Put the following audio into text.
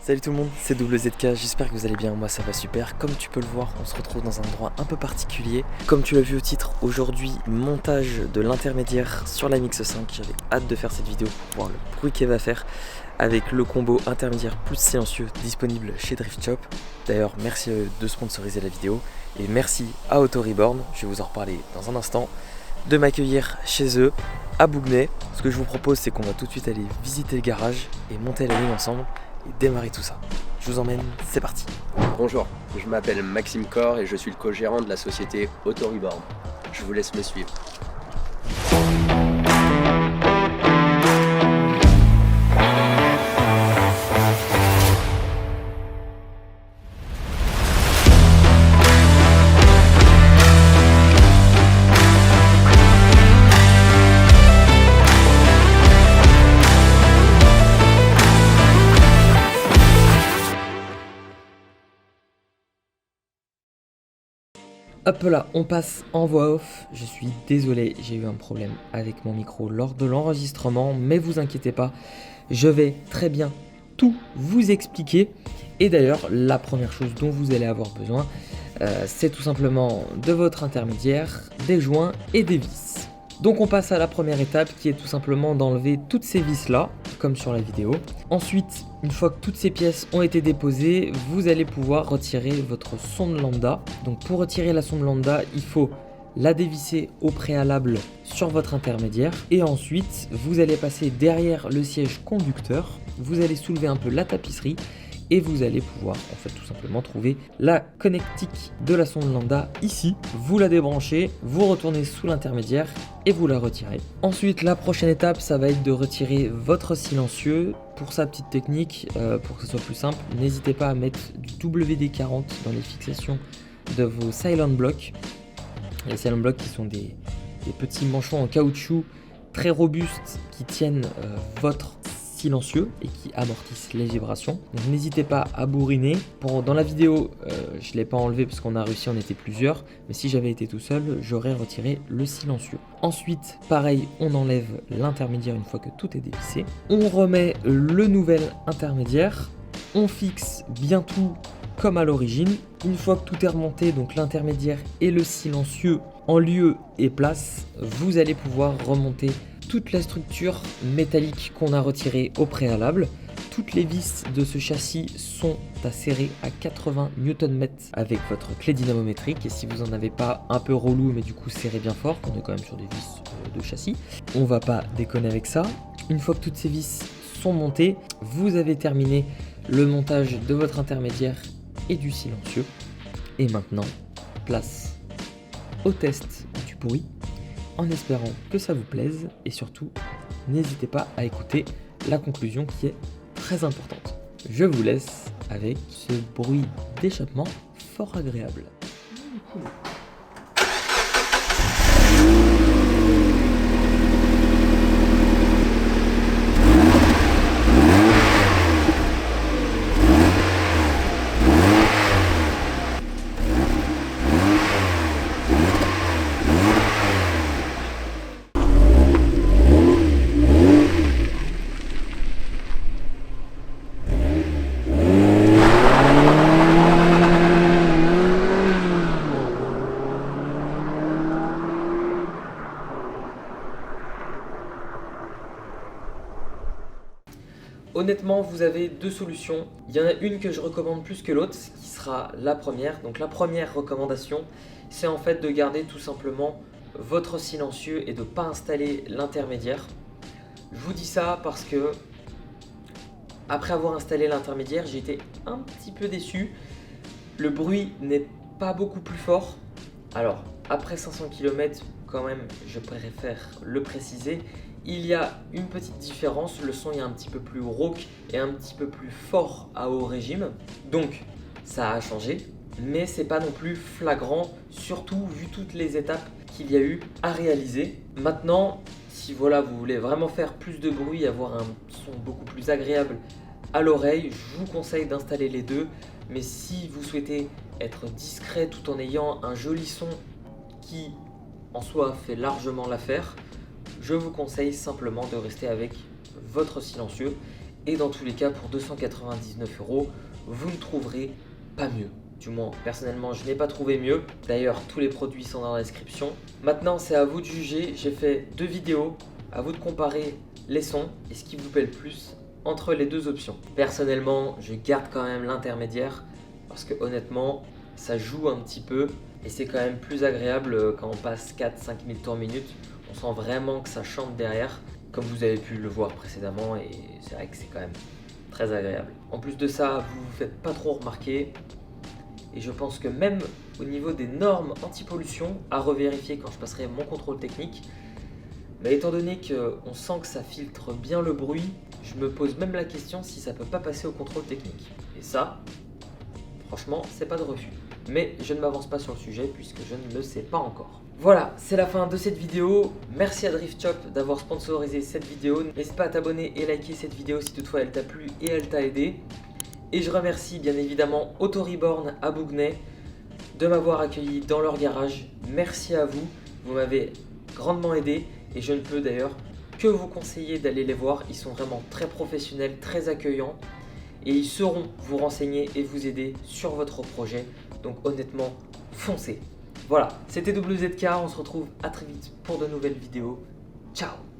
Salut tout le monde, c'est WZK, j'espère que vous allez bien, moi ça va super. Comme tu peux le voir, on se retrouve dans un endroit un peu particulier. Comme tu l'as vu au titre, aujourd'hui, montage de l'intermédiaire sur la Mix 5. J'avais hâte de faire cette vidéo pour voir le bruit qu'elle va faire avec le combo intermédiaire plus silencieux disponible chez Drift Shop. D'ailleurs, merci de sponsoriser la vidéo et merci à Auto Reborn, je vais vous en reparler dans un instant, de m'accueillir chez eux à Bougnay. Ce que je vous propose, c'est qu'on va tout de suite aller visiter le garage et monter la ligne ensemble et démarrer tout ça. Je vous emmène, c'est parti. Bonjour, je m'appelle Maxime Cor et je suis le co-gérant de la société Auto Reborn. Je vous laisse me suivre. Hop là, on passe en voix off. Je suis désolé, j'ai eu un problème avec mon micro lors de l'enregistrement, mais vous inquiétez pas, je vais très bien tout vous expliquer. Et d'ailleurs, la première chose dont vous allez avoir besoin, c'est tout simplement de votre intermédiaire, des joints et des vis. Donc on passe à la première étape qui est tout simplement d'enlever toutes ces vis là, comme sur la vidéo. Ensuite, une fois que toutes ces pièces ont été déposées, vous allez pouvoir retirer votre sonde lambda. Donc pour retirer la sonde lambda, il faut la dévisser au préalable sur votre intermédiaire. Et ensuite, vous allez passer derrière le siège conducteur. Vous allez soulever un peu la tapisserie. Et vous allez pouvoir en fait tout simplement trouver la connectique de la sonde lambda ici. Vous la débranchez, vous retournez sous l'intermédiaire et vous la retirez. Ensuite, la prochaine étape, ça va être de retirer votre silencieux. Pour sa petite technique, pour que ce soit plus simple, n'hésitez pas à mettre du WD-40 dans les fixations de vos silent blocks. Les silent blocks qui sont des petits manchons en caoutchouc très robustes qui tiennent votre silencieux et qui amortissent les vibrations. Donc n'hésitez pas à bourriner. Dans la vidéo, je ne l'ai pas enlevé parce qu'on a réussi, on était plusieurs, mais si j'avais été tout seul, j'aurais retiré le silencieux. Ensuite, pareil, on enlève l'intermédiaire une fois que tout est dévissé. On remet le nouvel intermédiaire. On fixe bien tout comme à l'origine. Une fois que tout est remonté, donc l'intermédiaire et le silencieux en lieu et place, vous allez pouvoir remonter toute la structure métallique qu'on a retirée au préalable. Toutes les vis de ce châssis sont à serrer à 80 Nm avec votre clé dynamométrique. Et si vous n'en avez pas, un peu relou, mais du coup serrez bien fort, on est quand même sur des vis de châssis. On va pas déconner avec ça. Une fois que toutes ces vis sont montées, vous avez terminé le montage de votre intermédiaire et du silencieux. Et maintenant, place au test du bruit, en espérant que ça vous plaise et surtout n'hésitez pas à écouter la conclusion qui est très importante. Je vous laisse avec ce bruit d'échappement fort agréable. Honnêtement, vous avez deux solutions. Il y en a une que je recommande plus que l'autre, qui sera la première. Donc la première recommandation, c'est en fait de garder tout simplement votre silencieux et de ne pas installer l'intermédiaire. Je vous dis ça parce que après avoir installé l'intermédiaire, j'ai été un petit peu déçu. Le bruit n'est pas beaucoup plus fort. Alors, après 500 km, quand même, je préfère le préciser. Il y a une petite différence, le son est un petit peu plus rauque et un petit peu plus fort à haut régime. Donc, ça a changé, mais c'est pas non plus flagrant, surtout vu toutes les étapes qu'il y a eu à réaliser. Maintenant, si voilà, vous voulez vraiment faire plus de bruit, avoir un son beaucoup plus agréable à l'oreille, je vous conseille d'installer les deux. Mais si vous souhaitez être discret tout en ayant un joli son qui en soi fait largement l'affaire, je vous conseille simplement de rester avec votre silencieux Et dans tous les cas, pour 299 €, vous ne trouverez pas mieux. Du moins, personnellement, je n'ai pas trouvé mieux. D'ailleurs, tous les produits sont dans la description. Maintenant, c'est à vous de juger. J'ai fait 2 vidéos. À vous de comparer les sons et ce qui vous plaît le plus entre les 2 options. Personnellement, je garde quand même l'intermédiaire parce que honnêtement, ça joue un petit peu et c'est quand même plus agréable quand on passe 4-5 000 tours minute. On sent vraiment que ça chante derrière, comme vous avez pu le voir précédemment, et c'est vrai que c'est quand même très agréable. En plus de ça, vous ne vous faites pas trop remarquer. Et je pense que même au niveau des normes anti-pollution, à revérifier quand je passerai mon contrôle technique, mais étant donné qu'on sent que ça filtre bien le bruit, je me pose même la question si ça peut pas passer au contrôle technique. Et ça, franchement, c'est pas de refus. Mais je ne m'avance pas sur le sujet puisque je ne le sais pas encore. Voilà, c'est la fin de cette vidéo. Merci à Driftshop d'avoir sponsorisé cette vidéo. N'hésite pas à t'abonner et liker cette vidéo si toutefois elle t'a plu et elle t'a aidé. Et je remercie bien évidemment Auto-Reborn à Bougnay de m'avoir accueilli dans leur garage. Merci à vous, vous m'avez grandement aidé et je ne peux d'ailleurs que vous conseiller d'aller les voir. Ils sont vraiment très professionnels, très accueillants et ils sauront vous renseigner et vous aider sur votre projet. Donc honnêtement, foncez. Voilà, c'était WZK, on se retrouve à très vite pour de nouvelles vidéos. Ciao!